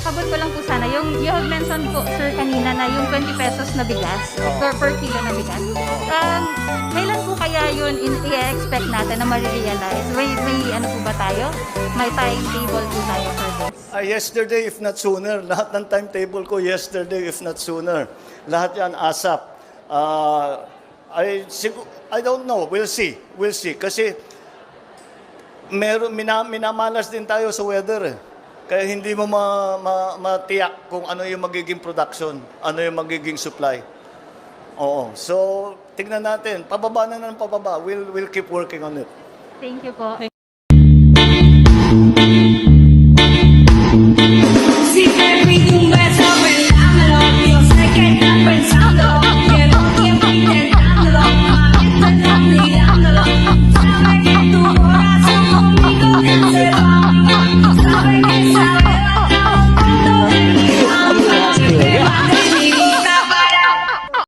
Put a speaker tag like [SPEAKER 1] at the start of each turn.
[SPEAKER 1] habol ko lang po sana, yung you have mentioned po, sir, kanina na yung 20 pesos na bigas, per kilo na bigas. Kailan po kaya yun i-expect natin na ma-realize? May ano po ba tayo? May timetable po tayo for this?
[SPEAKER 2] Yesterday, if not sooner. Lahat ng timetable ko, yesterday, if not sooner. Lahat yan, ASAP. I don't know. We'll see. We'll see. Kasi minamalas din tayo sa weather. Kaya hindi mo matiyak kung ano yung magiging production, ano yung magiging supply. Oo. So, tignan natin. Pababa na ng pababa. We'll keep working on it.
[SPEAKER 1] Thank you po.